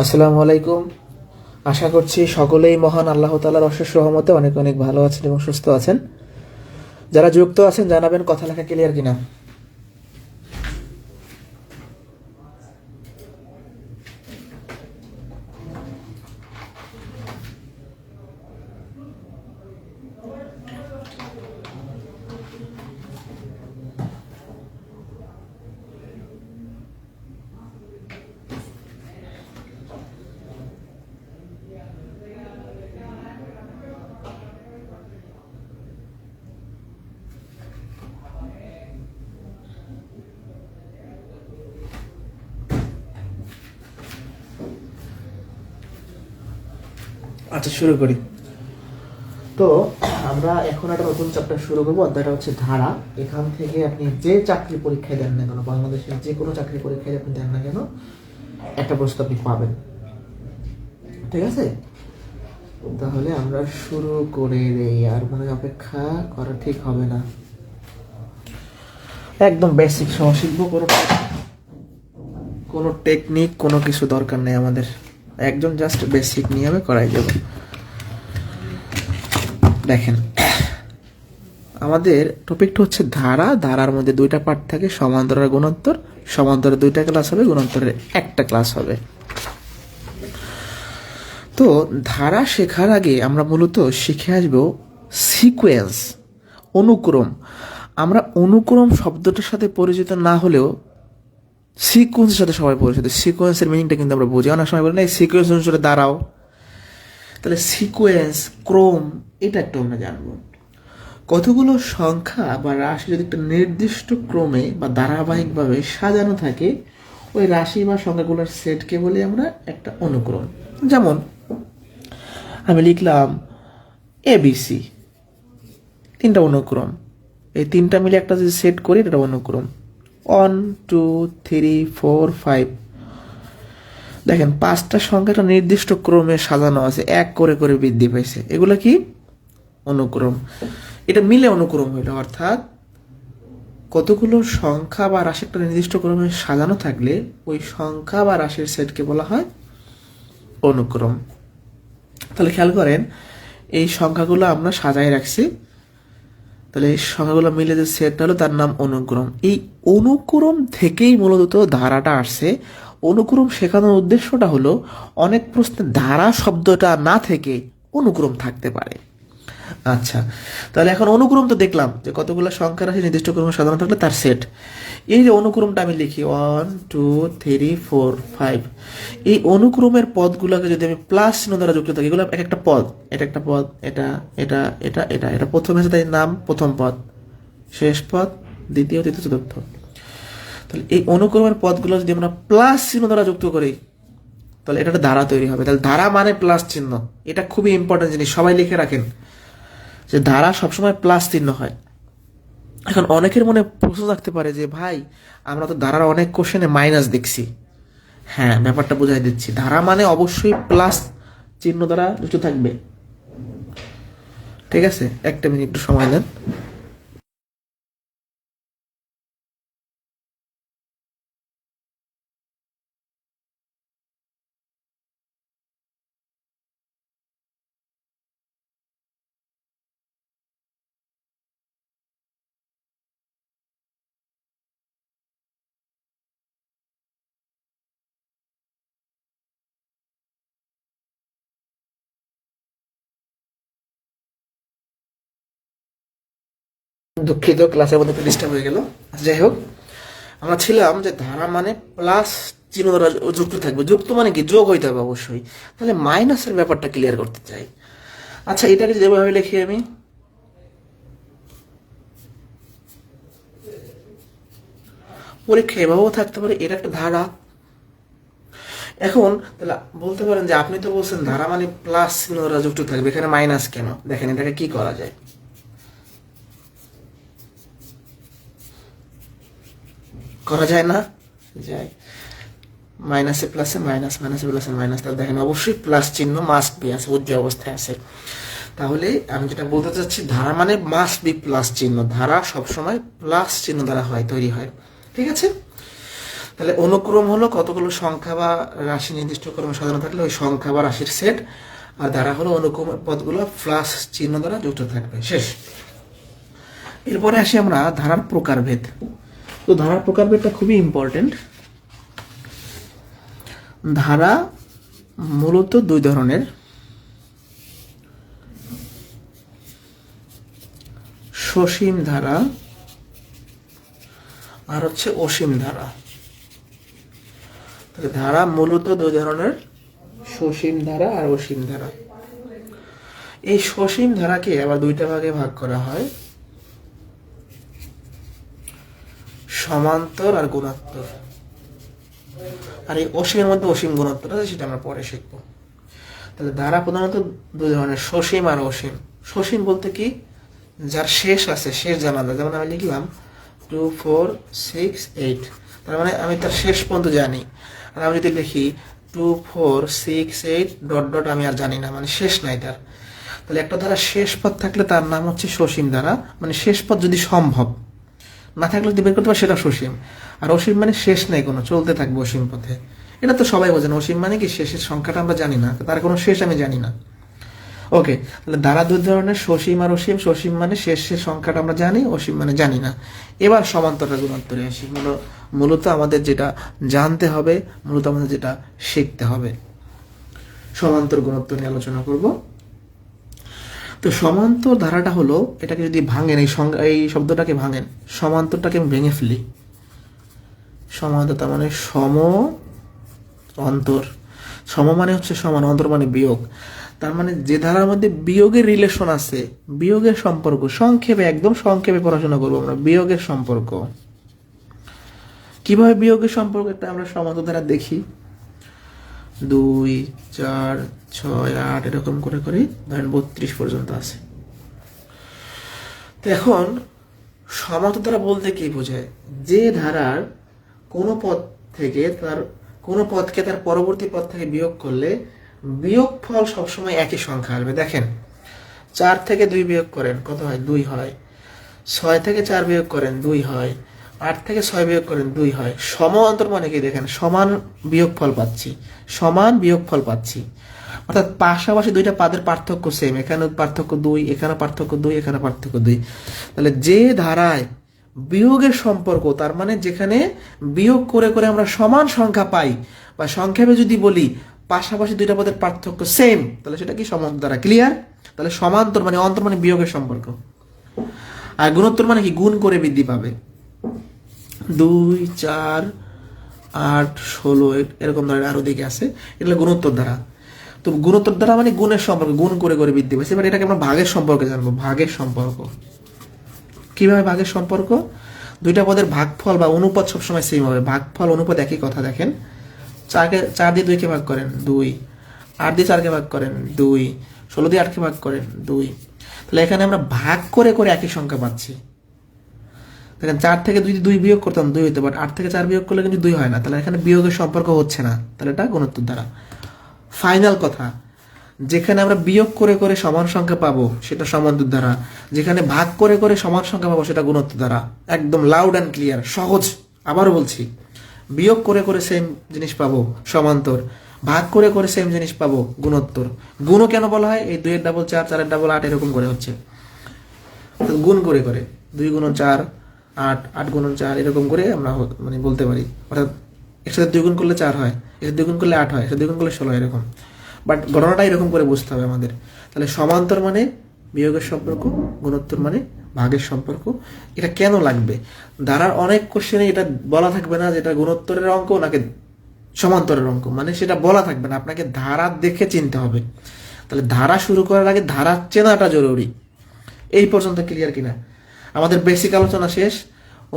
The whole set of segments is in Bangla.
আসসালামু আলাইকুম। আশা করছি সকলেই মহান আল্লাহ তাআলার অশেষ রহমতে অনেক অনেক ভালো আছেন এবং সুস্থ আছেন। যারা যুক্ত আছেন জানাবেন কথা লেখা ক্লিয়ার কিনা। আচ্ছা, শুরু করি। তো আমরা এখন একটা নতুন চ্যাপ্টার শুরু করবো। অধ্যায়টা হচ্ছে ধারা। এখান থেকে আপনি যে চাকরি পরীক্ষায় দেন না কেন, বাংলাদেশের যে কোনো চাকরি পরীক্ষায় আপনি দেন না কেন, একটা প্রশ্ন আপনি পাবেন। ঠিক আছে, তাহলে আমরা শুরু করে দেই। আর মনে হয় অপেক্ষা করা ঠিক হবে না। একদম বেসিক সহ শিখবো। কোনো টেকনিক কোনো কিছু দরকার নেই আমাদের। একজন জাস্ট বেসিক নিয়ে আমি করাই যাব। দেখেন, আমাদের টপিকটা হচ্ছে ধারা। ধারার মধ্যে দুইটা পার্ট থাকে, সমান্তরাল গুণোত্তর। সমান্তরের দুইটা ক্লাস হবে, গুণোত্তরের একটা ক্লাস হবে। তো ধারা শেখার আগে আমরা মূলত শিখে আসবো সিকোয়েন্স, অনুক্রম। আমরা অনুক্রম শব্দটার সাথে পরিচিত না হলেও সিকোয়েন্সের সাথে সবাই পরিচিত। সিকোয়েন্সের মিনিংটা কিন্তু আমরা বুঝি। অনেক সময় বলি না এই সিকোয়েন্স অনুসারে দাঁড়াও। তাহলে সিকোয়েন্স, ক্রম, এটা একটু আমরা জানবো। কতগুলো সংখ্যা বা রাশি যদি একটা নির্দিষ্ট ক্রমে বা ধারাবাহিকভাবে সাজানো থাকে, ওই রাশি বা সংখ্যাগুলোর সেটকে বলি আমরা একটা অনুক্রম। যেমন আমি লিখলাম এবিসি, তিনটা অনুক্রম। এই তিনটা মিলে একটা যদি সেট করি এটা অনুক্রম। 1 2 3 4 5। দেখেন, পাঁচটা সংখ্যাটা নির্দিষ্ট ক্রমে সাজানো আছে, এক করে করে বৃদ্ধি পাইছে। এগুলো কি অনুক্রম। এটা মিলে অনুক্রম হইল। অর্থাৎ কতগুলো সংখ্যা বা রাশি একটা নির্দিষ্ট ক্রমে সাজানো থাকলে ওই সংখ্যা বা রাশির সেটকে বলা হয় অনুক্রম। তাহলে খেয়াল করেন, এই সংখ্যাগুলো আমরা সাজাই রাখছি। তাহলে এই সংখ্যাগুলো মিলে যে সেটটা হলো তার নাম অনুক্রম। এই অনুক্রম থেকেই মূলত ধারাটা আসছে। অনুক্রম শেখানোর উদ্দেশ্যটা হলো অনেক প্রশ্নে ধারা শব্দটা না থেকে অনুক্রম থাকতে পারে। আচ্ছা, তাহলে এখন অনুক্রম তো দেখলাম যে কতগুলো সংখ্যা রাশি নির্দিষ্ট ক্রমে সাজানো থাকলে তার সেট। এই যে অনুক্রমটা আমি লিখি 1 2 3 4 5, এই অনুক্রমের পদগুলোকে যদি আমি প্লাস চিহ্ন দ্বারা যুক্ত থাকি, এগুলো এক একটা পদ, এটা একটা পদ, এটা এটা এটা এটা এটা প্রথমে আছে, তাই নাম প্রথম পদ, শেষ পদ দ্বিতীয় তৃতীয় চতুর্থ। তাহলে এই অনুক্রমের পদগুলো যদি আমরা প্লাস চিহ্ন দ্বারা যুক্ত করি তাহলে এটা একটা ধারা তৈরি হবে। তাহলে ধারা মানে প্লাস চিহ্ন। এটা খুবই ইম্পর্টেন্ট জিনিস, সবাই লিখে রাখেন যে ধারা সবসময় প্লাস চিহ্ন হয়। এখন অনেকের মনে প্রশ্ন থাকতে পারে যে ভাই, আমরা তো ধারার অনেক কোশ্চেনে মাইনাস দেখছি। হ্যাঁ, ব্যাপারটা বুঝাই দিচ্ছি। ধারা মানে অবশ্যই প্লাস চিহ্ন দ্বারা যুক্ত থাকবে। ঠিক আছে, একটা মিনিট একটু সময় দেন। দুঃখিত, ক্লাসের মধ্যে একটু ডিস্টার্ব হয়ে গেল। যাই হোক, আমরা ছিলাম যে ধারা মানে প্লাস চিহ্ন দ্বারা যুক্ত থাকবে। যুক্ত মানে কি, যোগ হইতে হবে অবশ্যই। তাহলে মাইনাসের ব্যাপারটা ক্লিয়ার করতে চাই। আচ্ছা, এটাকে যেভাবে লিখি আমি, পরীক্ষা এভাবেও থাকতে পারে, এটা একটা ধারা। এখন তাহলে বলতে পারেন যে আপনি তো বলছেন ধারা মানে প্লাস চিহ্ন দ্বারা যুক্ত থাকবে, এখানে মাইনাস কেন? দেখেন এটাকে কি করা যায়। করা যায় না? যায়। মাইনাসে প্লাসে মাইনাস, মাইনাসে প্লাসে মাইনাস। তাহলে দেখেন অবশ্যই প্লাস চিহ্ন মাস্ট বি আছে, উজ্জ্বল অবস্থায় আছে। তাহলে আমি যেটা বলতে চাচ্ছি, ধারা মানে মাস্ট বি প্লাস চিহ্ন। ধারা সবসময় প্লাস চিহ্ন দ্বারা হয়, তৈরি হয়। ঠিক আছে, তাহলে অনুক্রম হলো কতগুলো সংখ্যা বা রাশি নির্দিষ্ট ক্রমে সাজানো থাকলে ওই সংখ্যা বা রাশির সেট, আর ধারা হলো অনুক্রম পদগুলো প্লাস চিহ্ন দ্বারা যুক্ত থাকবে। শেষ। এরপরে আসি আমরা ধারার প্রকারভেদ। তো ধারার প্রকারভেদটা খুবই ইম্পর্টেন্ট। ধারা মূলত দুই ধরনের, সসীম ধারা আর হচ্ছে অসীম ধারা। তাহলে ধারা মূলত দুই ধরনের, সসীম ধারা আর অসীম ধারা। এই সসীম ধারাকে আবার দুইটা ভাগে ভাগ করা হয়, সমান্তর আর গুণোত্তর। আর এই অসীমের মধ্যে অসীম গুণোত্তর আছে, সেটা আমরা পরে শিখবো। তাহলে ধারা প্রধানত দুই ধরনের, সসীম আর অসীম। সসীম বলতে কি, যার শেষ আছে, শেষ জানা যায়। যেমন আমি লিখলাম 2 4 6 8, তার মানে আমি তার শেষ পর্যন্ত জানি। আর আমি যদি লিখি 2 4 6 8 ডট ডট, আমি আর জানি না, মানে শেষ নাই তার। তাহলে একটা ধারা শেষ পদ থাকলে তার নাম হচ্ছে সসীম ধারা, মানে শেষ পদ যদি সম্ভব না থাকলে যদি বের করতে পারে সেটা সসীম। আর অসীম মানে শেষ নেই কোনো, চলতে থাকবে অসীম পথে। এটা তো সবাই বোঝেন। অসীম মানে কি, শেষের সংখ্যাটা আমরা জানি না, তার কোনো শেষ আমি জানি না। ওকে, তাহলে ধারা দুই ধরনের, সসীম আর অসীম। সসীম মানে শেষের সংখ্যাটা আমরা জানি, অসীম মানে জানি না। এবার সমান্তর গুণোত্তরে আসি। মূলত আমাদের যেটা জানতে হবে, মূলত আমাদের যেটা শিখতে হবে, সমান্তর গুণোত্তর নিয়ে আলোচনা করব। তো সমান্তর ধারাটা হলো, এটাকে যদি ভাঙেন, এই শব্দটাকে ভাঙেন, সমান্তরটাকে আমি ভেঙে ফেলি। সমান্তর তার মানে সম অন্তর। সম মানে হচ্ছে সমান, অন্তর মানে বিয়োগ। তার মানে যে ধারার মধ্যে বিয়োগের রিলেশন আছে, বিয়োগের সম্পর্ক, সংক্ষেপে, একদম সংক্ষেপে পড়াশোনা করবো আমরা, বিয়োগের সম্পর্ক। কিভাবে বিয়োগের সম্পর্ক একটা আমরা সমান্তর ধারা দেখি। 2 4 6 8 এরকম করে করে ধরেন 32 পর্যন্ত আছে। তো এখন সমান্তর ধারা বলতে কি বোঝায়, যে ধারার কোনো পদ থেকে কোনো পদকে তার পরবর্তী পদ থেকে বিয়োগ করলে বিয়োগফল সবসময় একই সংখ্যা আসবে। দেখেন, 4 থেকে 2 বিয়োগ করেন, কত হয়? 2 হয়। 6 থেকে 4 বিয়োগ করেন, 2 হয়। 8 থেকে 6 বিয়োগ করেন, 2 হয়। সমান্তর মানে কি, দেখেন সমান বিয়োগফল পাচ্ছি, সমান বিয়োগফল পাচ্ছি। অর্থাৎ পাশাপাশি দুইটা পদের পার্থক্য সেম, এখানে পার্থক্য 2, এখানে পার্থক্য 2, এখানে পার্থক্য 2। তাহলে যে ধারায় বিয়োগের সম্পর্ক, তার মানে যেখানে বিয়োগ করে করে আমরা সমান সংখ্যা পাই, বা সংক্ষেপে যদি বলি পাশাপাশি দুইটা পদের পার্থক্য সেম, তাহলে সেটা কি সমান্তর ধারা। ক্লিয়ার? তাহলে সমান্তর মানে অন্তর মানে বিয়োগের সম্পর্ক, আর গুণোত্তর মানে কি, গুণ করে বৃদ্ধি পাবে। 2 4 8 16 এরকম ধরনের আরো দিকে আছে, এগুলো গুণোত্তর ধারা। তো গুণোত্তর ধারা মানে গুণের সম্পর্ক, গুণ করে করে বৃদ্ধি পাচ্ছে। এবার এটাকে আমরা ভাগের সম্পর্কে জানবো। ভাগের সম্পর্ক কিভাবে? ভাগের সম্পর্ক, দুইটা পদের ভাগফল বা অনুপাত সবসময় সেম হবে। ভাগফল অনুপাত একই কথা। দেখেন, 4 দিয়ে 2 কে ভাগ করেন 2, 8 দিয়ে 4 কে ভাগ করেন 2, 16 দিয়ে 8 কে ভাগ করেন 2। তাহলে এখানে আমরা ভাগ করে করে একই সংখ্যা পাচ্ছি। দেখেন, 4 থেকে 2 বিয়োগ করতাম 2 হইতো, বাট 8 থেকে 4 বিয়োগ করলে কিন্তু 2 হয় না। তাহলে এখানে বিয়োগের সম্পর্ক হচ্ছে না, তাহলে এটা গুণোত্তর ধারা। ফাইনাল কথা, যেখানে আমরা বিয়োগ করে করে সমান সংখ্যা পাবো সেটা সমান্তর ধারা, যেখানে ভাগ করে করে সমান সংখ্যা পাবো সেটা গুণোত্তর ধারা। একদম লাউড অ্যান্ড ক্লিয়ার, সহজ। আবারও বলছি, বিয়োগ করে করে সেম জিনিস পাবো সমান্তর, ভাগ করে করে সেম জিনিস পাবো গুণোত্তর। গুণও কেন বলা হয়? এই 2 এর ডাবল 4, 4 এর ডাবল 8 এরকম করে হচ্ছে, গুণ করে করে 2 গুণ 4 8, 8 গুণ 4 এরকম করে আমরা মানে বলতে পারি। অর্থাৎ একসাথে 2 গুণ করলে 4 হয়, একসাথে 2 গুণ করলে 8 হয়, একসাথে 2 গুণ করলে 16, এরকম। বাট গণনাটা এরকম করে বুঝতে হবে আমাদের। তাহলে সমান্তর মানে বিয়োগের সম্পর্ক, গুণোত্তর মানে ভাগের সম্পর্ক। এটা কেন লাগবে? ধারার অনেক কোশ্চেনে এটা বলা থাকবে না যেটা গুণোত্তরের অঙ্ক নাকি সমান্তরের অঙ্ক, মানে সেটা বলা থাকবে না, আপনাকে ধারা দেখে চিনতে হবে। তাহলে ধারা শুরু করার আগে ধারা চেনাটা জরুরি। এই পর্যন্ত ক্লিয়ার কিনা? আমাদের বেসিক আলোচনা শেষ।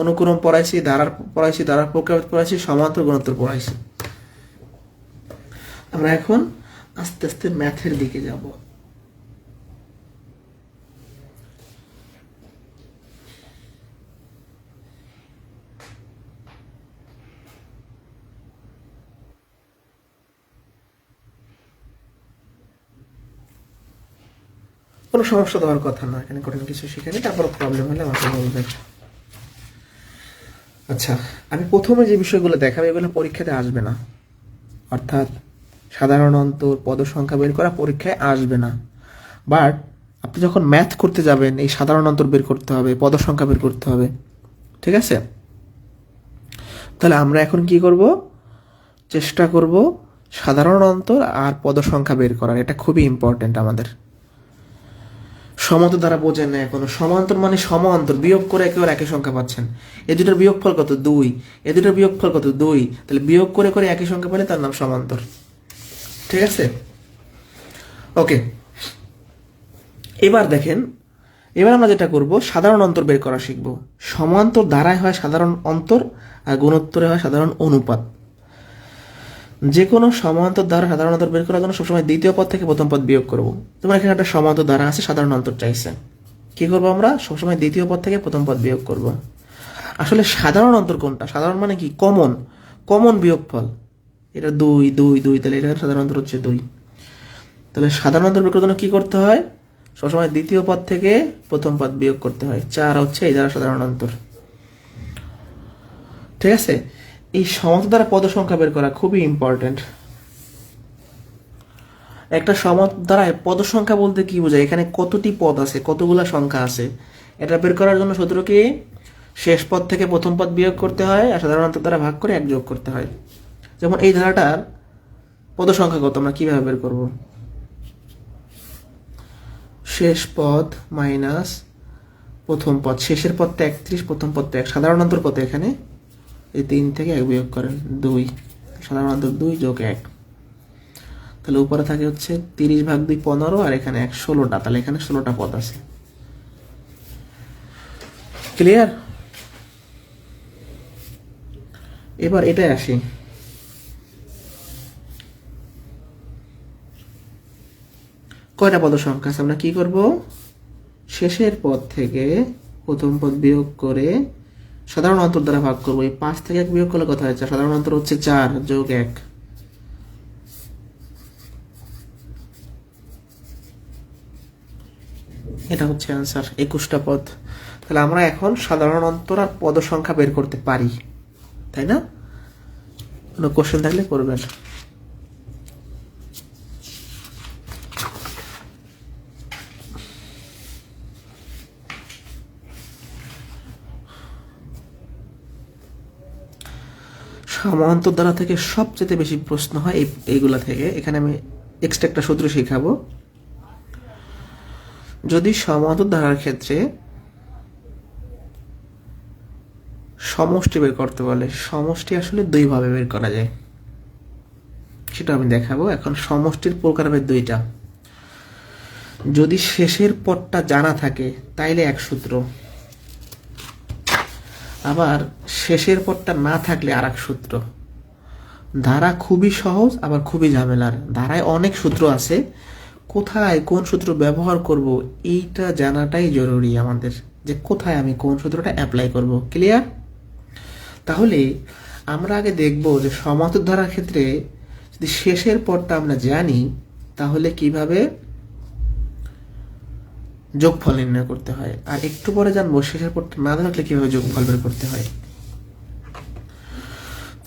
অনুক্রম পড়াইছি, ধারার পড়াইছি, ধারার প্রকার পড়াইছি, সমান্তর গুণোত্তর পড়াইছি। আমরা এখন আস্তে আস্তে ম্যাথের দিকে যাব। কোনো সমস্যা দেওয়ার কথা না, এখানে কঠিন কিছু শিখেনি। তারপর প্রবলেম হলে আমাকে বলবেন। আচ্ছা, আমি প্রথমে যে বিষয়গুলো দেখাবো এগুলো পরীক্ষাতে আসবে না, অর্থাৎ সাধারণ অন্তর, পদ সংখ্যা বের করা পরীক্ষায় আসবে না। বাট আপনি যখন ম্যাথ করতে যাবেন এই সাধারণ অন্তর বের করতে হবে, পদ সংখ্যা বের করতে হবে, ঠিক আছে? তাহলে আমরা এখন কি করব, চেষ্টা করব সাধারণ অন্তর আর পদ সংখ্যা বের করার। এটা খুবই ইম্পর্টেন্ট আমাদের। সমান্তর দ্বারা বোঝেন না এখনো। সমান্তর মানে সমান্তর, বিয়োগ করে একেবারে একই সংখ্যা পাচ্ছেন। এ দুটোর বিয়োগফল কত? 2। এ দুটোর বিয়োগফল কত? 2। তাহলে বিয়োগ করে করে একই সংখ্যা পেলে তার নাম সমান্তর, ঠিক আছে? ওকে, এবার দেখেন, এবার আমরা যেটা করব সাধারণ অন্তর বের করা শিখব। সমান্তর দ্বারায় হয় সাধারণ অন্তর আর গুণোত্তরে হয় সাধারণ অনুপাত। যে কোনো সমান্তর দ্বারা সাধারণ অন্তর বের করার জন্য সবসময় দ্বিতীয় পদ থেকে প্রথম পদ বিয়োগ করব। তোমার এখানে একটা সমান্তর দ্বারা আছে, সাধারণ অন্তর চাইছে, কি করব আমরা? সবসময় দ্বিতীয় পদ থেকে প্রথম পদ বিয়োগ করব। আসলে সাধারণ অন্তর কোনটা? সাধারণ মানে কি? কমন, কমন বিয়োগফল। এটা 2 2 2, তাহলে এটা সাধারণ অন্তর হচ্ছে 2। তাহলে সাধারণ অন্তর বের করার জন্য কি করতে হয়? সবসময় দ্বিতীয় পদ থেকে প্রথম পদ বিয়োগ করতে হয়। 4 হচ্ছে এই দ্বারা সাধারণ অন্তর, ঠিক আছে? এই সমান্তর দ্বারা পদ সংখ্যা বের করা খুবই ইম্পর্টেন্ট। একটা সমান্তর দ্বারায় পদ সংখ্যা বলতে কি বোঝায়? এখানে কতটি পদ আছে, কতগুলা সংখ্যা আছে, এটা বের করার জন্য সূত্র কি? শেষ পদ থেকে প্রথম পদ বিয়োগ করতে হয় আর সাধারণ অন্তর দ্বারা ভাগ করে 1 যোগ করতে হয়। যেমন এই ধারাটার পদ সংখ্যা কত আমরা কিভাবে বের করব? শেষ পদ মাইনাস প্রথম পদ। শেষের পদটা 31, প্রথম পদটা 1। সাধারণ অন্তর কত এখানে? এই 3 থেকে 1 বিয়োগ করেন 2। সাধারণ অন্তর 2 যোগ 1, তাহলে উপরে থাকে হচ্ছে 30/2 15, আর এখানে 16টা। তাহলে এখানে 16টা পদ আছে। ক্লিয়ার? এবার এটাই আসি। কয়টা পদ সংখ্যা আছে? আমরা কি করব? শেষের পদ থেকে প্রথম পদ বিয়োগ করে সাধারণ অন্তর দ্বারা ভাগ করবো। এই 5 থেকে 1 বিয়োগ করলে কথা হচ্ছে সাধারণ অন্তর হচ্ছে 4 যোগ 1, এটা হচ্ছে অ্যান্সার। 21টা পদ। তাহলে আমরা এখন সাধারণ অন্তর আর পদ সংখ্যা বের করতে পারি, তাই না? কোনো কোশ্চেন থাকলে করবেন। সমান্তর দ্বারা থেকে সবচেয়ে বেশি প্রশ্ন হয় এইগুলা থেকে। এখানে আমি এক্সট্রা একটা সূত্র শেখাবো। যদি সমান্তর ধারার ক্ষেত্রে সমষ্টি বের করতে বলে, সমষ্টি আসলে 2 ভাবে বের করা যায়, সেটা আমি দেখাবো। এখন সমষ্টির প্রকারভেদ 2টা। যদি শেষের পদটা জানা থাকে তাইলে এক সূত্র, আবার শেষের পদটা না থাকলে আর এক সূত্র। ধারা খুবই সহজ আবার খুবই ঝামেলার। ধারায় অনেক সূত্র আছে, কোথায় কোন সূত্র ব্যবহার করব এইটা জানাটাই জরুরি আমাদের, যে কোথায় আমি কোন সূত্রটা অ্যাপ্লাই করব। ক্লিয়ার? তাহলে আমরা আগে দেখব যে সমান্তর ধারার ক্ষেত্রে যদি শেষের পদটা আমরা জানি তাহলে কিভাবে যোগফল নির্ণয় করতে হয়, আর একটু পরে জানবো শেষের পদটা না থাকলে কিভাবে যোগফল বের করতে হয়।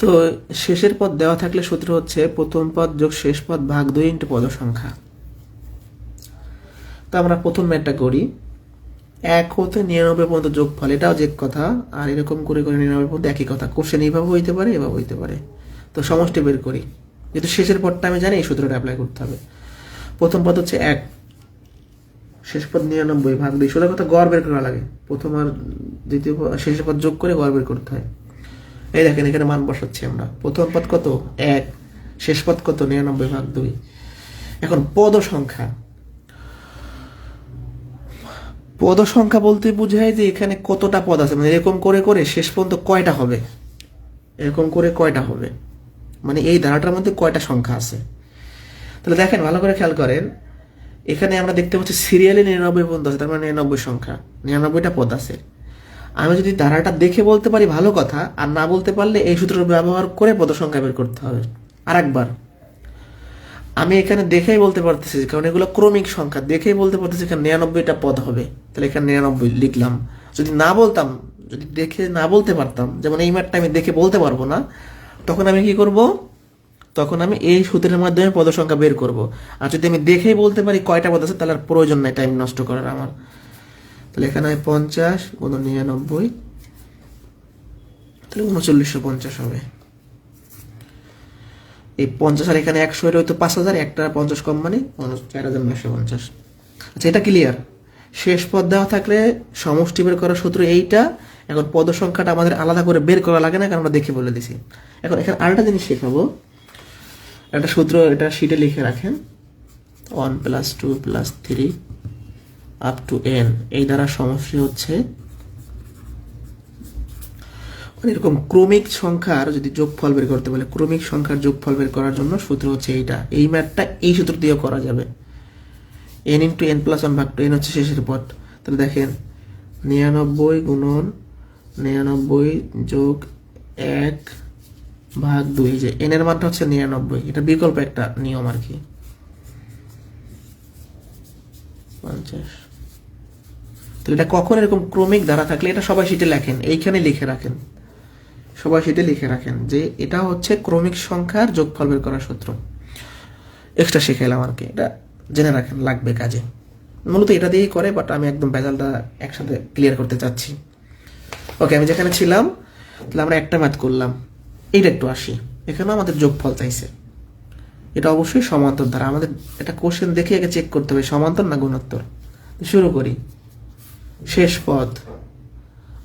তো শেষের পদ দেওয়া থাকলে সূত্র হচ্ছে প্রথম পদ যোগ শেষ পদ ভাগ 2 ইন্টু পদ সংখ্যা। তো আমরা প্রথম ম্যাথটা করি। 1 হতে 99 পর্যন্ত যোগফল, এটাও যে কথা, আর এরকম করে করে 99 পর্যন্ত একই কথা। কোশ্চেন এইভাবে হইতে পারে, এভাবে হইতে পারে। তো সমষ্টি বের করি। যেহেতু শেষের পদটা আমি জানি, এই সূত্রটা অ্যাপ্লাই করতে হবে। প্রথম পদ হচ্ছে 1, শেষ পদ 99 ভাগ 2। সোজা কথা গড় বের করা লাগে, প্রথম আর দ্বিতীয় শেষের পদ যোগ করে গড় বের করতে হয়। এই দেখেন এখানে মান বসাচ্ছি আমরা। প্রথম পদ কত? 1, শেষ পদ কত? 99 ভাগ 2। এখন পদ সংখ্যা। পদ সংখ্যা বলতে বোঝায় যে এখানে কতটা পদ আছে, মানে এরকম করে করে শেষ পর্যন্ত কয়টা হবে, এরকম করে কয়টা হবে, মানে এই ধারাটার মধ্যে কয়টা সংখ্যা আছে। তাহলে দেখেন ভালো করে খেয়াল করেন, এখানে আমরা দেখতে পাচ্ছি সিরিয়ালে 99 পর্যন্ত আছে, তার মানে 99 সংখ্যা, 99টা পদ আছে। আমি যদি ধারাটা দেখে বলতে পারি ভালো কথা, আর না বলতে পারলে এই সূত্র ব্যবহার করে পদ সংখ্যা বের করতে হবে। আরেকবার আমি এখানে দেখেই বলতে পারতেছি, কারণ এগুলো ক্রমিক সংখ্যা, দেখেই বলতে পারতেছি এখানে 99টা পদ হবে, তাহলে এখানে 99 লিখলাম। যদি না বলতাম যদি দেখে না বলতে পারতাম, যেমন এই ম্যাথটা আমি দেখে বলতে পারবো না, তখন আমি কি করব, তখন আমি এই সূত্রের মাধ্যমে পদ সংখ্যা বের করব। আর যদি আমি দেখেই বলতে পারি কয়টা পদ আছে, তাহলে আর প্রয়োজন নাই টাইম নষ্ট করার আমার। তাহলে এখানে 50 গুণ 99, তাহলে 3950 হবে। এই 50 আর এখানে 100 এর হয়তো 5000, একটা 50 কম মানে 4950। আচ্ছা, এটা ক্লিয়ার। শেষ পদ দেওয়া থাকলে সমষ্টি বের করার সূত্র এইটা। এখন পদ সংখ্যাটা আমাদের আলাদা করে বের করা লাগে না, কারণ আমরা দেখে বলে দিছি। এখন এখানে আরেকটা জিনিস শেখাবো, একটা সূত্র, এটা শিটে লিখে রাখেন। 1 + 2 + 3 আপ টু n, এই দ্বারা সমষ্টি হচ্ছে, এরকম ক্রমিক সংখ্যার যদি যোগফল বের করতে বলে, ক্রমিক সংখ্যার যোগফল বের করার জন্য সূত্র হচ্ছে এইটা। এই ম্যাথটা এই সূত্র দিয়েও করা যাবে। n × n + 1 / n হচ্ছে শেষের পদ। তাহলে দেখেন 99 গুণন 99 যোগ 1/2, যে n এর মানটা হচ্ছে 99, এটা বিকল্প একটা নিয়ম আর কি। 50। তাহলে এটা কখন এরকম ক্রমিক ধারা থাকলে, এটা সবাই শিটে লেখেন, এইখানে লিখে রাখেন, সবাই শিটে লিখে রাখেন যে এটা হচ্ছে ক্রমিক সংখ্যার যোগফল বের করার সূত্র। এক্সট্রা শিখাইলাম আর কি, এটা জেনে রাখেন, লাগবে কাজে। মূলত এটা দিয়েই করে, বাট আমি একদম ভেজালটা একসাথে ক্লিয়ার করতে চাচ্ছি। ওকে, আমি যেখানে ছিলাম, তাহলে আমরা একটা ম্যাথ করলাম, এইটা একটু আসি। এখানেও আমাদের যোগফল চাইছে, এটা অবশ্যই সমান্তর ধারা। আমাদের এটা কোশ্চেন দেখে আগে চেক করতে হবে সমান্তর না গুণোত্তর। শুরু করি, শেষ পদ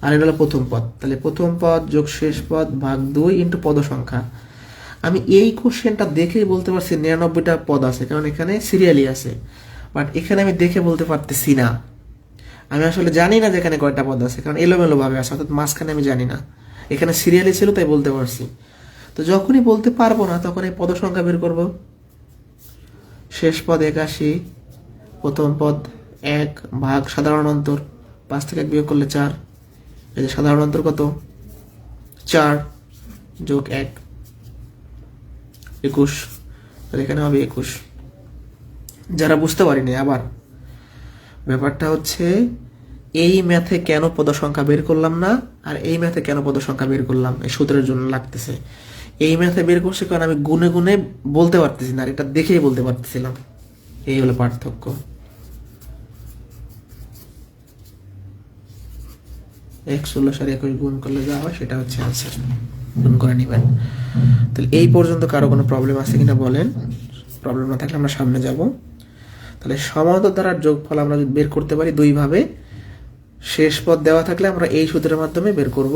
আর এটা হলো প্রথম পদ, তাহলে প্রথম পদ যোগ শেষ পদ ভাগ 2 ইন্টু পদ সংখ্যা। আমি এই কোশ্চেনটা দেখেই বলতে পারছি 99টা পদ আছে, কারণ এখানে সিরিয়ালি আছে। বাট এখানে আমি দেখে বলতে পারতেছি না, আমি আসলে জানি না যে এখানে কয়টা পদ আছে, কারণ এলোমেলো ভাবে আছে, অর্থাৎ মাঝখানে আমি জানি না। এখানে সিরিয়ালি ছিল তাই বলতে পারছি। তো যখনই বলতে পারবো না, তখন এই পদ সংখ্যা বের করব। শেষ পদ 81, প্রথম পদ 1 ভাগ সাধারণ অন্তর, 5 থেকে 1 বিয়োগ করলে 4, এই যে সাধারণ অন্তর কত, 4 যোগ 1 21, তাহলে এখানে হবে 21। যারা বুঝতে পারিনি, আবার ব্যাপারটা হচ্ছে এই ম্যাথে কেন পদ সংখ্যা বের করলাম না, আর এই ম্যাথে কেন পদ সংখ্যা বের করলাম, এই সূত্রের জন্য লাগতেছে। এই ম্যাথে বের করছি কারণ আমি গুনে গুনে বলতে পারতেছি না, আর এটা দেখেই বলতে পারতেছিলাম। এই হলো পার্থক্য। x 16 আর 21 গুণ করলে যা হয় সেটা হচ্ছে আনসার, গুণ করে নেবেন। তাহলে এই পর্যন্ত কারো কোনো প্রবলেম আছে কিনা বলেন, প্রবলেম না থাকলে আমরা সামনে যাব। তাহলে সমান্তর ধারার যোগফল আমরা বের করতে পারি দুই ভাবে। শেষ পদ দেওয়া থাকলে আমরা এই সূত্রের মাধ্যমে বের করব,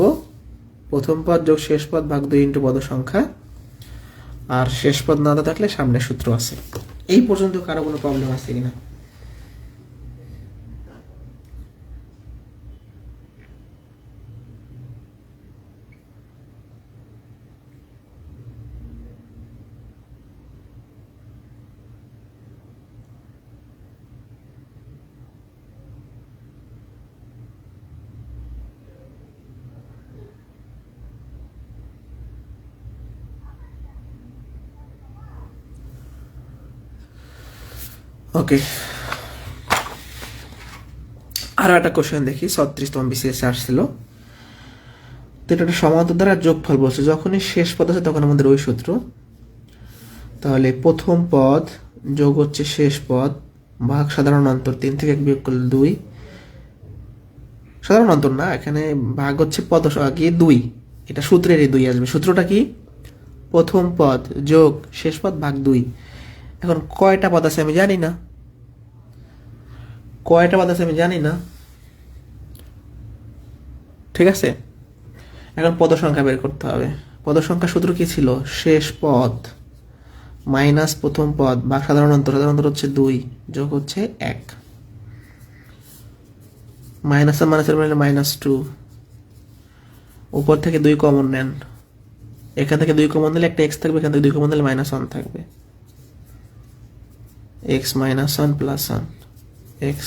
প্রথম পদ যোগ শেষ পদ ভাগ 2 ইন্টু পদ সংখ্যা। আর শেষ পদ না থাকলে সামনে সূত্র আছে। এই পর্যন্ত কারো কোনো প্রবলেম আছে কিনা? ওকে, আরো একটা কোশ্চেন দেখি, 36তম বিসিএস আসছিল। তো এটা একটা সমান্তর দ্বারা যোগফল বলছে, যখনই শেষ পদ আছে তখন আমাদের ওই সূত্র। তাহলে প্রথম পদ যোগ হচ্ছে শেষ পদ ভাগ সাধারণ অন্তর, 3 থেকে 1 বিয়োগ করলে 2, সাধারণ অন্তর না, এখানে ভাগ হচ্ছে পদ আগে 2, এটা সূত্রেরই 2 আসবে। সূত্রটা কি? প্রথম পদ যোগ শেষ পদ ভাগ 2। এখন কয়টা পদ আছে আমি জানি না, কয়টা পদ আছে আমি জানি না, ঠিক আছে। এখন পদ সংখ্যা বের করতে হবে। পদ সংখ্যা সূত্র কি ছিল? শেষ পদ মাইনাস প্রথম পদ ভাগ সাধারণ অন্তর, সাধারণ অন্তর হচ্ছে 2 যোগ হচ্ছে 1, মাইনাস আর মাইনাসের মানে -2, উপর থেকে 2 কমন নেন, এখান থেকে 2 কমন দিলে একটা x থাকবে, এখান থেকে 2 কমন দিলে -1 থাকবে, x - 1 + 1 x।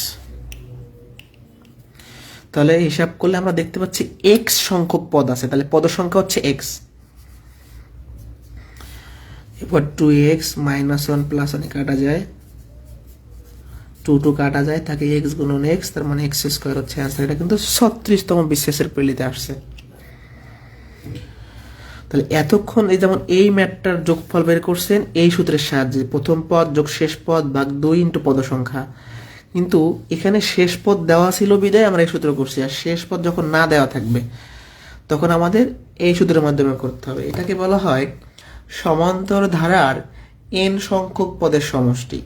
তাহলে হিসাব করলে আমরা দেখতে পাচ্ছি x সংখ্যক পদ আছে, তাহলে পদ সংখ্যা হচ্ছে x। এরপর 2x - 1 + 1 কাটা যায়, টু টু কাটা যায়, তাকে এক্স গুণন এক্স, তার মানে এক্স স্কোয়ার হচ্ছে অ্যান্সার। এটা কিন্তু 36তম বিসিএসের প্রিলিতে আসছে। তাহলে এতক্ষণ এই যেমন এই ম্যাথটার যোগফল বের করছেন এই সূত্রের সাহায্যে, প্রথম পদ যোগ শেষ পদ ভাগ 2 ইন্টু পদ সংখ্যা। কিন্তু এখানে শেষ পদ দেওয়া ছিল বিদায় আমরা এই সূত্র করছি, আর শেষ পদ যখন না দেওয়া থাকবে তখন আমাদের এই সূত্রের মাধ্যমে করতে হবে। এটাকে বলা হয় সমান্তর ধারার এন সংখ্যক পদের সমষ্টি।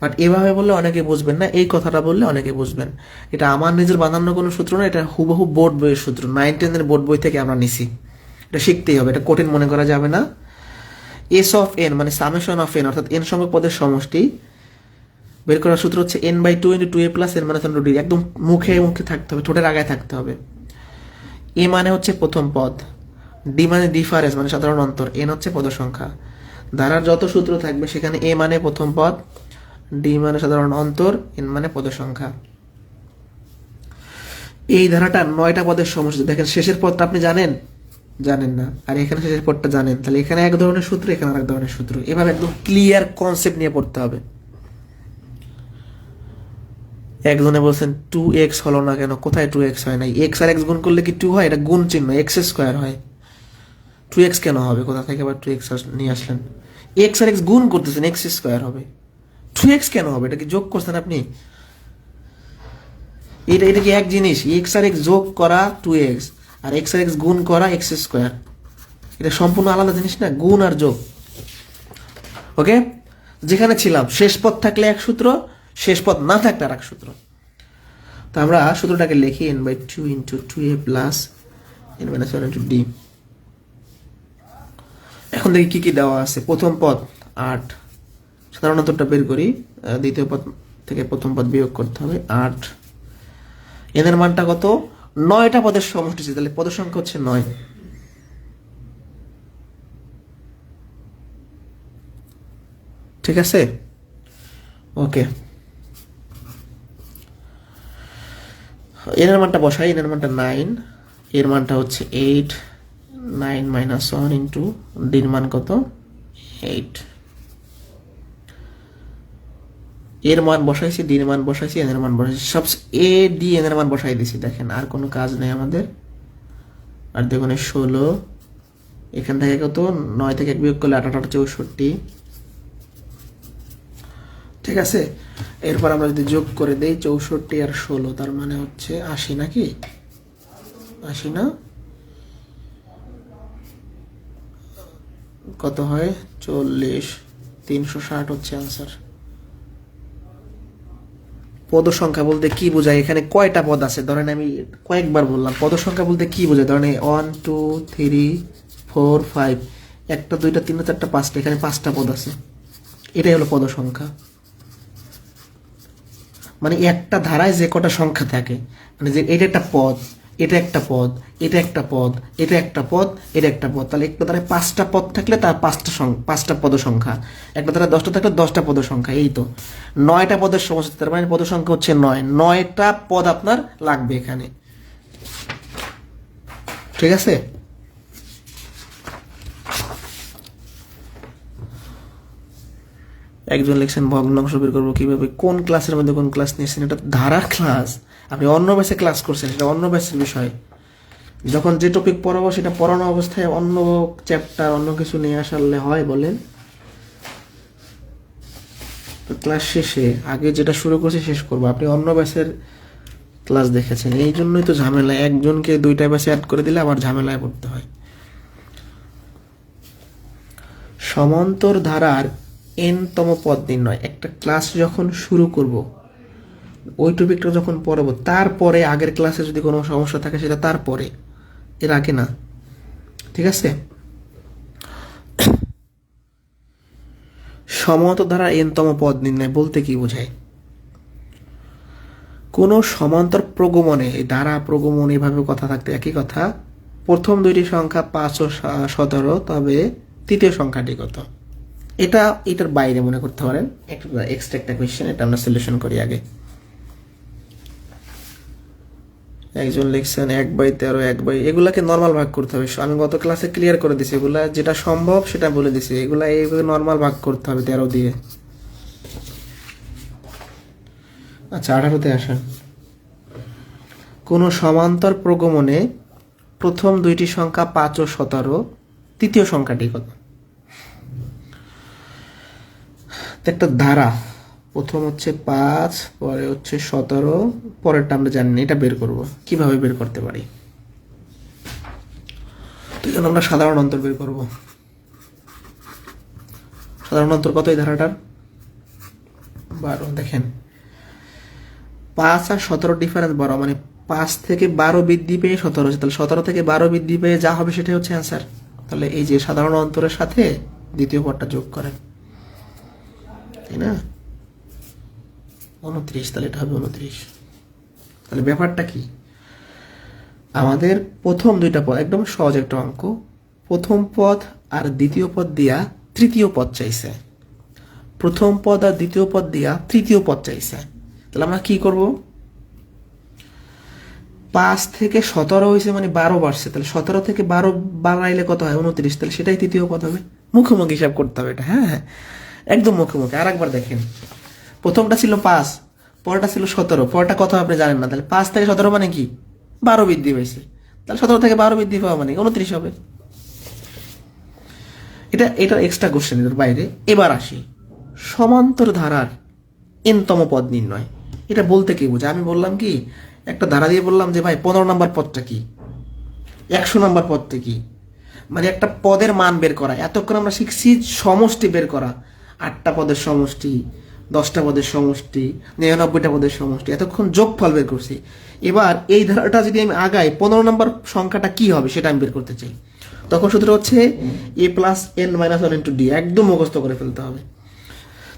বাট এভাবে বললে অনেকে বুঝবেন না, এই কথাটা বললে অনেকে বুঝবেন। এটা আমার নিজের বানানো কোনো সূত্র না, এটা হুবহু বোর্ড বইয়ের সূত্র, 9-10 বোর্ড বই থেকে আমরা নিছি। এটা শিখতেই হবে, এটা কঠিন মনে করা যাবে না। এস অফ এন মানে সামেশন অফ এন, অর্থাৎ এন সংখ্যক পদের সমষ্টি বের করার সূত্র হচ্ছে n/2 × 2a + n - 1/d। একদম মুখে মুখে থাকতে হবে, ঠোঁটের আগায় থাকতে হবে। এ মানে হচ্ছে প্রথম পদ, ডি মানে ডিফারেন্স মানে সাধারণ অন্তর, এন হচ্ছে পদ সংখ্যা। ধারার যত সূত্র থাকবে সেখানে এ মানে প্রথম পদ, ডি মানে সাধারণ অন্তর, এন মানে পদ সংখ্যা। এই ধারাটা 9টা পদের সমষ্টি। দেখেন শেষের পদটা আপনি জানেন না, আর এখানে শেষের পদটা জানেন, তাহলে এখানে এক ধরনের সূত্র, এখানে আরেক ধরনের সূত্র। এভাবে একদম ক্লিয়ার কনসেপ্ট নিয়ে পড়তে হবে। একজনে বলছেন 2x হলো না কেন, কোথায় 2x হয় নাই? x আর x গুণ করলে কি 2 হয়? এটা গুণ চিহ্ন, x স্কোয়ার হয়, 2x কেন হবে? কোথা থেকে আবার 2x নিয়ে আসলেন? x আর x গুণ করতেছেন, x স্কোয়ার হবে, 2x কেন হবে? এটা কি যোগ করছেন আপনি? এটা কি এক জিনিস? x আর x যোগ করা 2x, আর x আর x গুণ করা x স্কোয়ার, এটা সম্পূর্ণ আলাদা জিনিস না, গুণ আর যোগ। ওকে, যেখানে ছিলাম শেষ পদ থাকলে এক সূত্র, শেষ পদ না থাকলে আর এক সূত্র। তো আমরা সূত্রটাকে লিখি n/2 × 2a + n - 1/d। এখন দেখি কি কি দেওয়া আছে। প্রথম পদ 8, সাধারণ অন্তরটা বের করি, দ্বিতীয় পদ থেকে প্রথম পদ বিয়োগ করতে হবে 8। n এর মানটা কত? 9টা পদের সমষ্টি, তাহলে পদ সংখ্যা হচ্ছে 9। ঠিক আছে, ওকে। এর মানটা বসাই, এর মানটা 9, এর মানটা হচ্ছে 8, 9 - 1 ইন্টু ডির মান কত? 8। এর মান বসাইছি, ডির মান বসাইছি, এর মান বসাইছি, সব এ ডি এর মান বসাই দিছি। দেখেন আর কোনো কাজ নেই আমাদের। আর দেখুন 16, এখান থেকে কত? 9 থেকে 1 বিয়োগ করলে 8 8 64। ঠিক আছে, এরপর আমরা যদি যোগ করে দেই 64 আর 16, তার মানে হচ্ছে 80, নাকি 80 না? কত হয়? 40, 360 হচ্ছে आंसर। পদ সংখ্যা বলতে কি বোঝায়? এখানে কয়টা পদ আছে? ধরেন আমি কয়েকবার বললাম পদ সংখ্যা বলতে কি বোঝায়। ধরেন 1 2 3 4 5, 1 2 3 4 5টা, এখানে 5টা পদ আছে, এটাই হলো পদ সংখ্যা। মানে একটা ধারায় যে কটা সংখ্যা থাকে, মানে যে এটা একটা পদ, এটা একটা পদ, এটা একটা পদ, এটা একটা পদ, এটা একটা পদ, তাহলে একটা ধারায় 5টা পদ থাকলে তার 5টা পদ সংখ্যা, একটা ধারায় 10টা থাকলে 10টা পদ সংখ্যা। এই তো 9টা পদের সমষ্টি, তার মানে পদ সংখ্যা হচ্ছে 9। 9টা পদ আপনার লাগবে এখানে। ঠিক আছে, একজন লিখছেন ভগ্নাংশ বের করবো কিভাবে? কোন ক্লাসের মধ্যে কোন ক্লাস নিয়েছেন? এটা ধারা ক্লাস, আপনি অন্য ব্যাচে ক্লাস করছেন, সেটা অন্য ব্যাচের বিষয়। যখন যে টপিক পড়াবো সেটা পড়ানো অবস্থায় অন্য চ্যাপ্টার অন্য কিছু নিয়ে আসলে হয় বলেন? তো ক্লাস শেষে আগে যেটা শুরু করছি শেষ করবো। আপনি অন্য ব্যাচের ক্লাস দেখেছেন, এই জন্যই তো ঝামেলা। একজনকে 2টা ব্যাচে অ্যাড করে দিলে আবার ঝামেলায় পড়তে হয়। সমান্তর ধারার n-তম পদ নির্ণয়। একটা ক্লাস যখন শুরু করব, ওই টপিকটা যখন পড়াবো, তারপরে আগের ক্লাসে যদি কোনো সমস্যা থাকে সেটা তারপরে, এর আগে না। ঠিক আছে, সমান্তর ধারার n-তম পদ নির্ণয় বলতে কি বোঝায়? কোন সমান্তর প্রগমনে, এই ধারা প্রগমন এভাবে কথা থাকতে একই কথা, প্রথম দুইটি সংখ্যা 5 ও 17, তবে তৃতীয় সংখ্যাটি কত? এটার বাইরে মনে করতে পারেন, এক্সট্রা একটা কোয়েশ্চেন, এটা আমরা সলিউশন করি আগে। একজন লিখছেন 1/13, 1/, এগুলাকে নর্মাল ভাগ করতে হবে। আমি গত ক্লাসে ক্লিয়ার করে দিছি, এগুলা যেটা সম্ভব সেটা বলে দিছি। এগুলা এইভাবে নর্মাল ভাগ করতে হবে 13 দিয়ে। আচ্ছা 18-তে আসেন। কোন সমান্তর প্রগমনে প্রথম দুইটি সংখ্যা 5 ও 17, তৃতীয় সংখ্যাটি কত? তো একটা ধারা, প্রথম হচ্ছে 5, পরে হচ্ছে 17, পরেরটা আমরা জানি না, এটা বের করব। কিভাবে বের করতে পারি? তো জন্য আমরা সাধারণ অন্তর বের করব। সাধারণ অন্তর কত এই ধারাটার? 12। দেখেন 5 আর 17 ডিফারেন্স বড়, মানে 5 থেকে 12 বৃদ্ধি পেয়ে 17 হচ্ছে, তাহলে 17 থেকে 12 বৃদ্ধি পেয়ে যা হবে সেটাই হচ্ছে অ্যান্সার। তাহলে এই যে সাধারণ অন্তরের সাথে দ্বিতীয় পদটা যোগ করেন, তাই না? 29, তাহলে এটা হবে 29। তাহলে ব্যাপারটা কি, আমাদের প্রথম দুইটা পদ একদম সহজ একটা অঙ্ক, প্রথম পদ আর দ্বিতীয় পদ দিয়া তৃতীয় পদ চাইছে, প্রথম পদ আর দ্বিতীয় পদ দিয়া তৃতীয় পদ চাইছে। তাহলে আমরা কি করব? 5 থেকে 17 হয়েছে মানে 12 বাড়ছে, তাহলে 17 থেকে 12 বাড়াইলে কত হয়? 29, তাহলে সেটাই তৃতীয় পদ হবে। মুখোমুখি হিসাব করতে হবে এটা, হ্যাঁ হ্যাঁ একদম মুখোমুখি। আর একবার দেখেন, প্রথমটা ছিল 5, পরটা ছিল 17, পরটা কত আপনি জানেন না, তাহলে 5 থেকে 17 মানে কি? 12 বৃদ্ধি পাইছে, তাহলে 17 থেকে 12 বৃদ্ধি পাওয়া মানে 29 হবে। এটা এক্সট্রা কোশ্চেন, এর বাইরে। এবার আসি সমান্তর ধারার এনতম পদ নির্ণয়। এটা বলতে কি বোঝা? আমি বললাম কি, একটা ধারা দিয়ে বললাম যে ভাই 15 নম্বর পদটা কি, 100 নম্বর পদটা কি, মানে একটা পদের মান বের করা। এতক্ষণ আমরা শিখছি সমষ্টি বের করা, 8টা পদের সমষ্টি, 10টা পদের সমষ্টি, 99টা পদের সমষ্টি, এতক্ষণ যোগফল বের করছি। এবার এই ধারাটা যদি আমি আগাই, 15 নম্বর সংখ্যাটা কি হবে সেটা আমি বের করতে চাই, তখন সূত্র হচ্ছে a plus n minus 1 into D, একদম মুখস্থ করে ফেলতে হবে।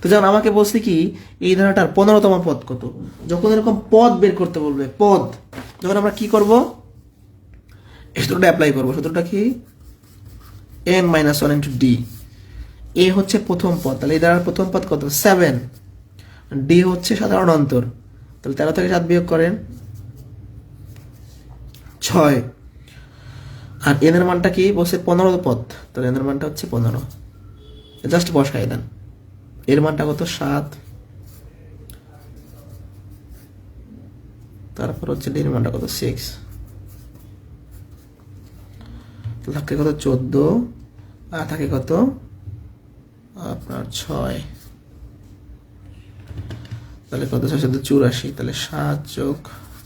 তো যেমন আমাকে বলছে কি, এই ধারাটার 15তম পদ কত, যখন এরকম পদ বের করতে বলবে, পদ, যখন আমরা কি করব, এই সূত্রটা অ্যাপ্লাই করবো। সূত্রটা কি? n minus 1 into D. A হচ্ছে প্রথম পদ, তাহলে এই ধারার প্রথম পদ কত? 7। ডি হচ্ছে সাধারণ অন্তর, তাহলে 13 থেকে 7 বিয়োগ করেন 6। আর এন এর মানটা কি বলছে? 15 পদ, তাহলে এন এর মানটা হচ্ছে 15, জাস্ট বসাই দেন। এর মানটা কত? 7। তারপর হচ্ছে ডি এর মানটা কত? 6। থাকে কত? 14, আর থাকে কত আপনার 6, তাহলে কত? 6 সাথে 84, তাহলে 7 যোগ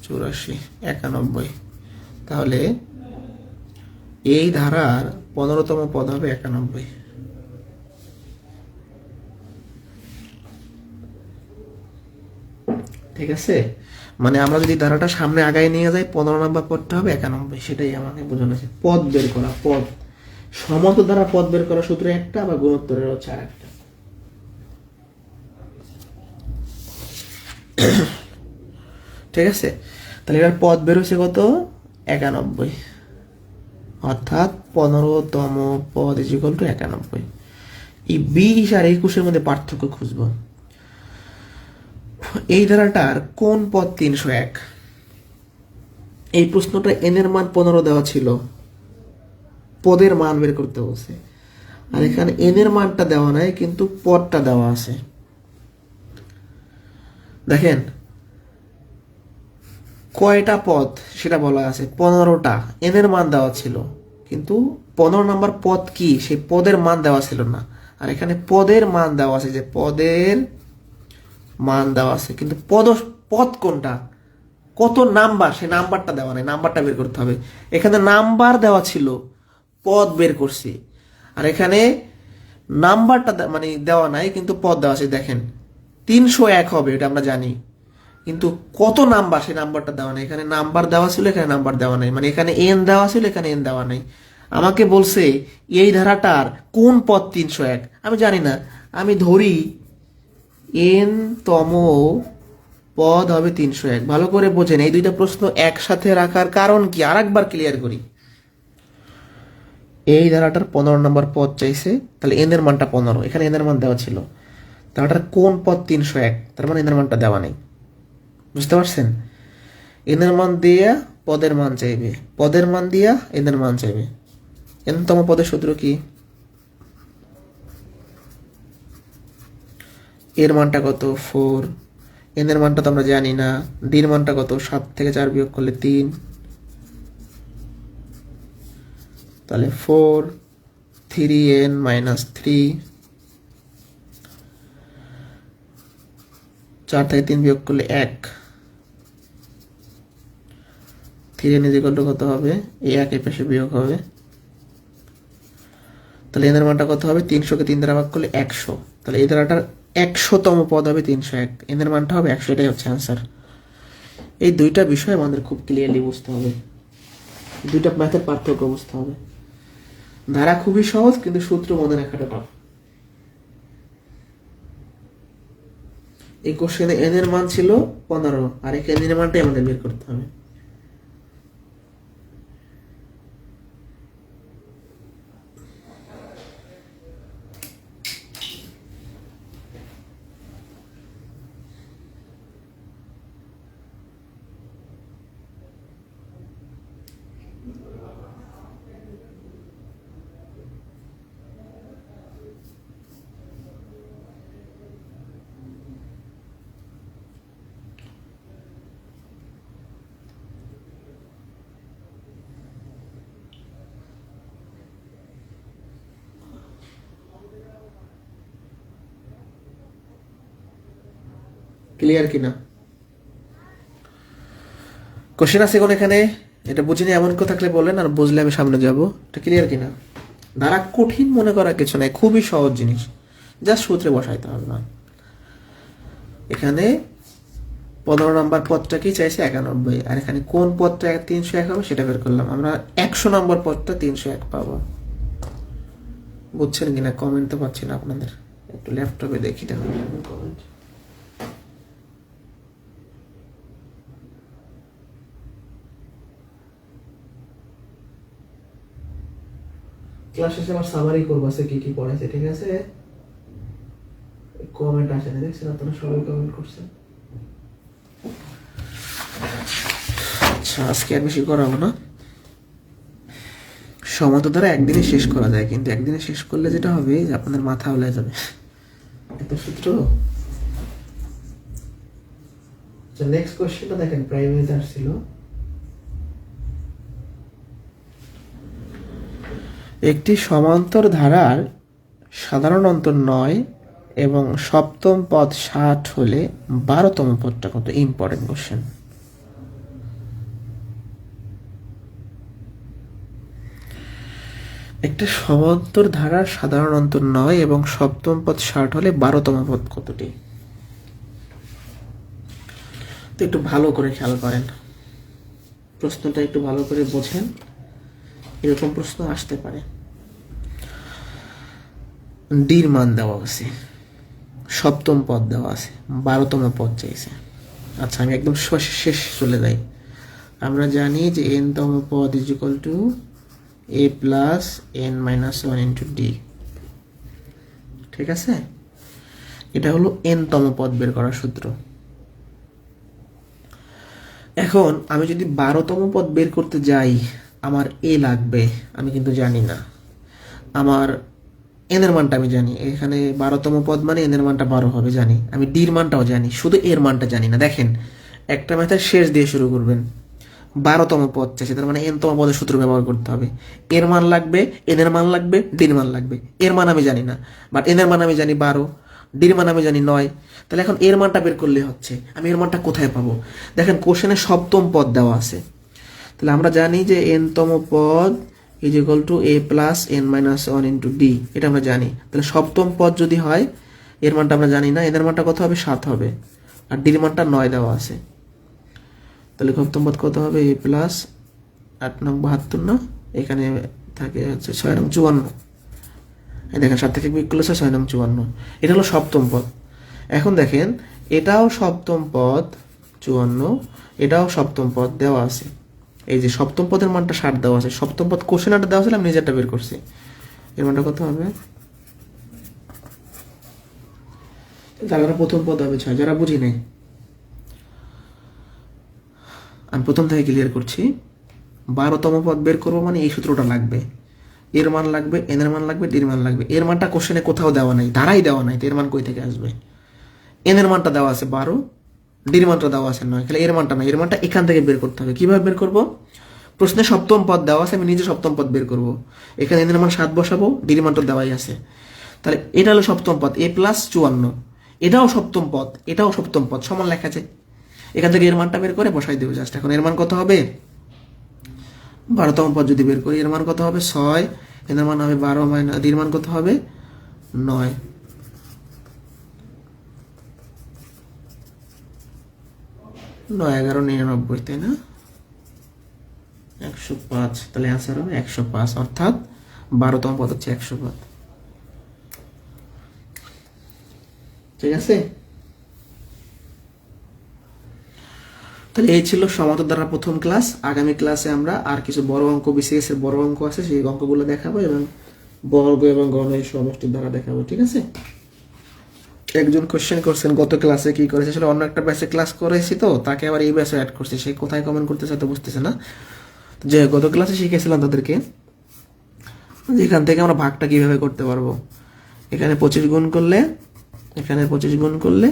84 91। তাহলে এই ধারার 15তম পদ হবে 91। ঠিক আছে, মানে আমরা যদি ধারাটা সামনে আগায় নিয়ে যাই, 15 নম্বর পদটা হবে 91। সেটাই আমাকে বোঝানো আছে, পদ বের করা। পদ, সমতা দ্বারা পদ বের করা সূত্র একটা, বা গুণোত্তরের হচ্ছে আরেকটা। ঠিক আছে, তাহলে এবার পদ বের হচ্ছে কত? 91, অর্থাৎ 15তম পদ ইজ ইকুয়াল টু 91। এই 20 আর 21-এর মধ্যে পার্থক্য খুঁজব। এই ধারাটার কোন পদ 301? এই প্রশ্নটা এন এর মান 15 দেওয়া ছিল, পদের মান বের করতে বলছে, আর এখানে এন এর মানটা দেওয়া নাই, কিন্তু পদটা দেওয়া আছে। দেখেন কয়টা পদ সেটা বলা আছে, 15টা। এন এর মান দেওয়া ছিল, কিন্তু 15 নম্বর পদ কি সেই পদের মান দেওয়া ছিল না। আর এখানে পদের মান দেওয়া আছে, যে পদের মান দেওয়া আছে, কিন্তু পদ কোনটা, কত নাম্বার, সেই নাম্বারটা দেওয়া নাই, নাম্বারটা বের করতে হবে। এখানে নাম্বার দেওয়া ছিল, পদ বের করছি। আর এখানে নাম্বারটা মানে দেওয়া নাই, কিন্তু পদ দেওয়া আছে। দেখেন 301 হবে, এটা আমরা জানি, কিন্তু কত নাম্বার সেই নাম্বারটা দেওয়া নাই। এখানে নাম্বার দেওয়া ছিল, এখানে নাম্বার দেওয়া নাই, মানে এখানে এন দেওয়া ছিল, এখানে এন দেওয়া নাই। আমাকে বলছে এই ধারাটার কোন পদ 301, আমি জানি না, আমি ধরি এন তম পদ হবে 301। ভালো করে বোঝেন, এই দুইটা প্রশ্ন একসাথে রাখার কারণ কি, আর একবার ক্লিয়ার করি। এই ধারাটার 15 নম্বর পদ চাইছে, তাহলে এন এর মানটা 15, এখানে এন এর মান দেওয়া ছিল। ধারাটার কোন পদ 301, তার মানে এন এর মানটা দেওয়া নেই। বুঝতে পারছেন? এন এর মান দিয়া পদের মান চাইবে, পদের মান দিয়া এন এর মান চাইবে। এন তম পদের সূত্র কি? এর মানটা কত? 4, এন এর মানটা তো আমরা জানি না। ডির মানটা কত? 7 থেকে 4 বিয়োগ করলে 3, তাহলে 4 3n মাইনাস 3, 4 থেকে 3 বিয়োগ করলে 1, 3n ইকুয়াল টু কত হবে? এই 1 এই পাশে বিয়োগ হবে, তাহলে এন এর মানটা কত হবে? 300 কে 3 দ্বারা ভাগ করলে 100, তাহলে এই ধারাটার 100তম পদ হবে 301, এন এর মানটা হবে 100, এটাই হচ্ছে অ্যান্সার। এই দুইটা বিষয় আমাদের খুব ক্লিয়ারলি বুঝতে হবে, দুইটা ম্যাথের পার্থক্য বুঝতে হবে। ধারা খুবই সহজ, কিন্তু সূত্র মনে রাখাটা টাফ। এই কোশ্চেনে এন এর মান ছিল 15, আর এই এন এর মানটাই আমাদের বের করতে হবে। ক্লিয়ার কিনা? কোশ্চেন আছে কোন এখানে? এটা বুঝিনি এমন কেউ থাকলে বলেন, আর বুঝলে আমি সামনে যাব। এটা ক্লিয়ার কিনা? ধারা কঠিন মনে করার কিছু নাই, খুবই সহজ জিনিস, জাস্ট সূত্রে বসাইতে হবে না। এখানে 15 নম্বর পদটাকেই চাইছে 91, আর এখানে কোন পদটা 301 হবে সেটা বের করলাম। আমরা 100 নম্বর পদটা 301 পাবো। বুঝছেন কিনা? কমেন্ট তো পাচ্ছি না আপনাদের, একটু ল্যাপটপে দেখি কমেন্ট। ক্লাস শেষে আবার সামারি করবো আছে কি কি পড়াইছে, ঠিক আছে? কমেন্ট আসে না, দেখছেন আপনারা সবাই কমেন্ট করছেন। আচ্ছা, আজকে আর বেশি করাবো না। সমাধান দ্বারা একদিনে শেষ করা যায়, কিন্তু একদিনে শেষ করলে যেটা হবে যে আপনাদের মাথা উলে যাবে, এত সূত্র। নেক্সট কোশ্চেনটা দেখেন, প্রাইমারিতে আসছিল। একটি সমান্তর ধারার সাধারণ অন্তর 9 এবং সপ্তম পদ 60 হলে 12তম পদটা কত? Important question. একটা সমান্তর ধারার সাধারণ অন্তর 9 এবং সপ্তম পদ 60 হলে 12তম পদ কতটি? তো একটু ভালো করে খেয়াল করেন, প্রশ্নটা একটু ভালো করে বোঝেন, এরকম প্রশ্ন আসতে পারে। ডির মান দেওয়া আছে, সপ্তম পদ দেওয়া আছে, 12তম পদ চাইছে। আচ্ছা, আমি একদম শেষ চলে যাই। আমরা জানি যে n-তম পদ is equal to a plus n minus 1 into D, ঠিক আছে? এটা হলো n-তম পদ বের করার সূত্র। এখন আমি যদি 12তম পদ বের করতে যাই, আমার a লাগবে, আমি কিন্তু জানি না। আমার n এর মানটা আমি জানি, এখানে 12তম পদ মানে n এর মানটা 12 হবে জানি, আমি d এর মানটাও জানি, শুধু এর মানটা জানি না। দেখেন, একটা মেথড শেষ দিয়ে শুরু করবেন। 12তম পদ চাইছে, তার মানে n-তম পদের সূত্র ব্যবহার করতে হবে। এর মান লাগবে, n এর মান লাগবে, d এর মান লাগবে। এর মান আমি জানি না, বাট n এর মান আমি জানি 12, d এর মান আমি জানি 9। তাহলে এখন এর মানটা বের করলে হচ্ছে। আমি এর মানটা কোথায় পাবো? দেখেন, কোশ্চেনে সপ্তম পদ দেওয়া আছে, তাহলে আমরা জানি যে n-তম পদ is equal to a plus n minus 1 into D, এটা আমরা জানি। তাহলে সপ্তম পদ যদি হয়, এর মানটা আমরা জানি না, এদের মানটা কত হবে? 7 হবে, আর ডির মানটা 9 দেওয়া আছে। তাহলে সপ্তম পদ কত হবে? a প্লাস 8 নং 72 না, এখানে থাকে হচ্ছে 6 নং 54। এই দেখেন, 7 থেকে বিয়োগ করলে 6 নং 54, এটা হলো সপ্তম পদ। এখন দেখেন, এটাও সপ্তম পদ 54, এটাও সপ্তম পদ দেওয়া আছে। এই যে সপ্তম পদের মানটা 60 দেওয়া আছে, সপ্তম পদ কোশ্চেনটা দেওয়া ছিল, আমি নিজেরটা বের করছি। এর মানটা কত হবে? যারা প্রথম পদ হবে 6, যারা বুঝি নাই আমি প্রথম থেকে ক্লিয়ার করছি। 12তম পদ বের করবো মানে এই সূত্রটা লাগবে, এর মান লাগবে, n এর মান লাগবে, d এর মান লাগবে। এর মানটা কোশ্চেনে কোথাও দেওয়া নাই, ধারাই দেওয়া নাই, এর মান কই থেকে আসবে? n এর মানটা দেওয়া আছে 12, ডির মানটা দেওয়া আছে 9, তাহলে এর মানটা না, এর মানটা এখান থেকে বের করতে হবে। কিভাবে বের করব? প্রশ্নে সপ্তম পদ দেওয়া আছে, আমি নিজে সপ্তম পদ বের করব। এখানে এদের মান 7 বসাবো, ডির মানটা দেওয়াই আছে। তাহলে এটা হলো সপ্তম পদ, a + 54, এটাও সপ্তম পদ, এটাও সপ্তম পদ, সমান লেখা আছে। এখান থেকে এর মানটা বের করে বসাই দেবো জাস্ট। এখন এর মান কত হবে? 12তম পদ যদি বের করি, এর মান কত হবে? 6, এদের মান হবে 12 মাইনাস, ডির মান কত হবে? 9। 9 11 99, তাই না? 105, তাহলে অ্যান্সার হবে 105, অর্থাৎ 12তম পদ হচ্ছে 105। ঠিক আছে? তাহলে এই ছিল সমান্তর দ্বারা প্রথম ক্লাস। আগামী ক্লাসে আমরা আর কিছু বড় অঙ্ক, বিসিএস এর বড় অঙ্ক আছে, সেই অঙ্কগুলো দেখাবো এবং বর্গ এবং গণের সমষ্টির দ্বারা দেখাবো। ঠিক আছে? একজন কোশ্চেন করছেন গত ক্লাসে কি করেছে, আসলে অন্য একটা ব্যাচে ক্লাস করেছি তো, তাকে আবার এই ব্যাচে অ্যাড করছে, সে কোথায় কমেন্ট করতেছে তো বুঝতেছে না। যে গত ক্লাসে শিখেছিলাম তাদেরকে এখান থেকে আমরা ভাগটা কিভাবে করতে পারবো। এখানে 25 গুণ করলে, এখানে 25 গুণ করলে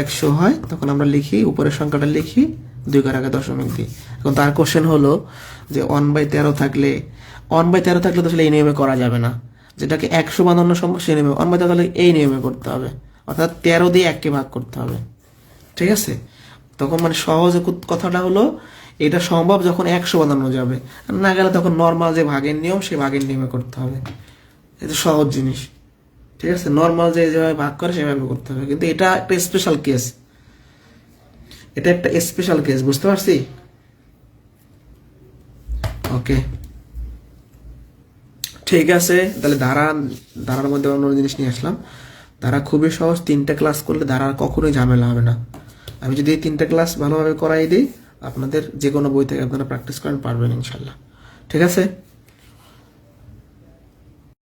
100 হয়, তখন আমরা লিখি, উপরের সংখ্যাটা লিখি, 2 ঘর আগে দশমিক দিই। এখন তার কোশ্চেন হলো যে 1/13 থাকলে, 1/13 থাকলে তো আসলে এই নিয়মে করা যাবে না, যেটাকে 100 বানানো সম্ভব সেই নিয়মে, 1/13 তাহলে এই নিয়মে করতে হবে, অর্থাৎ 13 দিয়ে 1কে ভাগ করতে হবে। ঠিক আছে? তখন মানে সহজ কথাটা হলো এটা সম্ভব যখন 100 বানানো যাবে, আর না গেলে তখন নর্মাল যে ভাগের নিয়ম, সেই ভাগের নিয়মে করতে হবে। এটা সহজ জিনিস। ঠিক আছে? নর্মাল যেভাবে ভাগ করে সেভাবে করতে হবে, কিন্তু এটা একটা স্পেশাল কেস, এটা একটা স্পেশাল কেস, বুঝতে পারছি? ওকে, ঠিক আছে। তাহলে ধারার মধ্যে অন্য জিনিস নিয়ে আসলাম। ধারা খুবই সহজ, 3টা ক্লাস করলে ধারার কখনোই ঝামেলা হবে না। আমি যদি এই 3টা ক্লাস ভালোভাবে করাই দিই, আপনাদের যে কোনো বই থেকে আপনারা প্র্যাকটিস করেন, পারবেন ইনশাল্লাহ। ঠিক আছে?